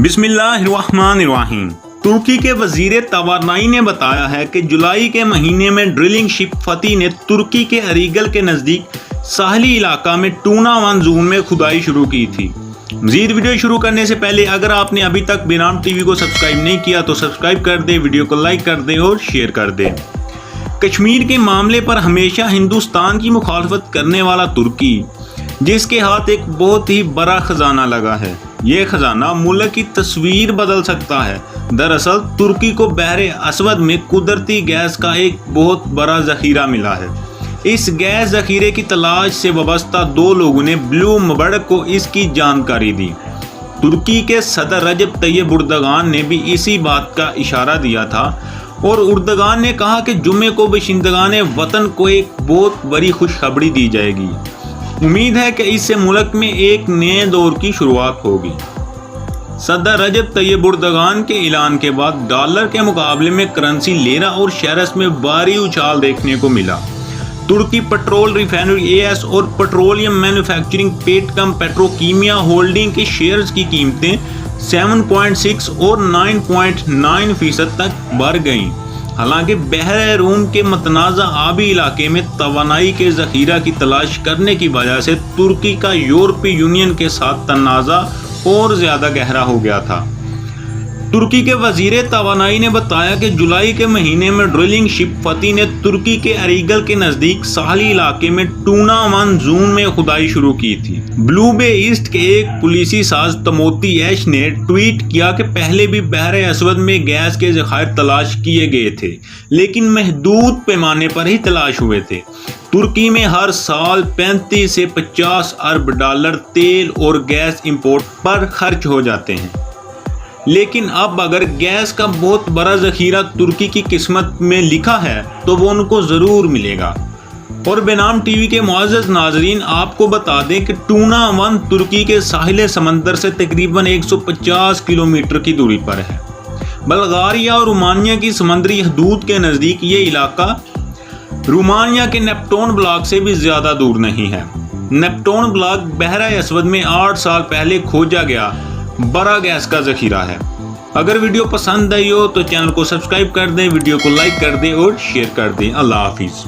بسم اللہ الرحمن الرحیم۔ ترکی کے وزیر توانائی نے بتایا ہے کہ جولائی کے مہینے میں ڈرلنگ شپ فتح نے ترکی کے اریگل کے نزدیک ساحلی علاقہ میں ٹونا ون زون میں کھدائی شروع کی تھی۔ مزید ویڈیو شروع کرنے سے پہلے اگر آپ نے ابھی تک بینام ٹی وی کو سبسکرائب نہیں کیا تو سبسکرائب کر دیں، ویڈیو کو لائک کر دیں اور شیئر کر دیں۔ کشمیر کے معاملے پر ہمیشہ ہندوستان کی مخالفت کرنے والا ترکی، جس کے ہاتھ ایک بہت ہی بڑا خزانہ لگا ہے، یہ خزانہ ملک کی تصویر بدل سکتا ہے۔ دراصل ترکی کو بحر اسود میں قدرتی گیس کا ایک بہت بڑا ذخیرہ ملا ہے۔ اس گیس ذخیرے کی تلاش سے وابستہ دو لوگوں نے بلومبرگ کو اس کی جانکاری دی۔ ترکی کے صدر رجب طیب اردگان نے بھی اسی بات کا اشارہ دیا تھا اور اردگان نے کہا کہ جمعے کو باشندگان وطن کو ایک بہت بڑی خوشخبری دی جائے گی۔ امید ہے کہ اس سے ملک میں ایک نئے دور کی شروعات ہوگی۔ صدر رجب طیب اردگان کے اعلان کے بعد ڈالر کے مقابلے میں کرنسی لیرا اور شیرس میں بھاری اچھال دیکھنے کو ملا۔ ترکی پٹرول ریفائنری اے ایس اور پیٹرولیم مینوفیکچرنگ پیٹکم پیٹروکیمیا ہولڈنگ کے شیئرز کی قیمتیں 7.6 اور 9.9% تک بڑھ گئیں۔ حالانکہ بحر روم کے متنازع آبی علاقے میں توانائی کے ذخیرہ کی تلاش کرنے کی وجہ سے ترکی کا یورپی یونین کے ساتھ تنازع اور زیادہ گہرا ہو گیا تھا۔ ترکی کے وزیر توانائی نے بتایا کہ جولائی کے مہینے میں ڈرلنگ شپ فتح نے ترکی کے اریگل کے نزدیک ساحلی علاقے میں ٹونا ون زون میں کھدائی شروع کی تھی۔ بلو بے ایسٹ کے ایک پولیسی ساز تموتی ایش نے ٹویٹ کیا کہ پہلے بھی بحر اسود میں گیس کے ذخائر تلاش کیے گئے تھے، لیکن محدود پیمانے پر ہی تلاش ہوئے تھے۔ ترکی میں ہر سال 35 سے 50 ارب ڈالر تیل اور گیس امپورٹ پر خرچ ہو جاتے ہیں، لیکن اب اگر گیس کا بہت بڑا ذخیرہ ترکی کی قسمت میں لکھا ہے تو وہ ان کو ضرور ملے گا۔ اور بینام ٹی وی کے معزز ناظرین، آپ کو بتا دیں کہ ٹونا ون ترکی کے ساحل سمندر سے تقریباً 150 کلومیٹر کی دوری پر ہے۔ بلغاریہ اور رومانیہ کی سمندری حدود کے نزدیک یہ علاقہ رومانیہ کے نیپٹون بلاک سے بھی زیادہ دور نہیں ہے۔ نیپٹون بلاک بحر اسود میں 8 سال پہلے کھوجا گیا بڑا گیس کا ذخیرہ ہے۔ اگر ویڈیو پسند آئی ہو تو چینل کو سبسکرائب کر دیں، ویڈیو کو لائک کر دیں اور شیئر کر دیں۔ اللہ حافظ۔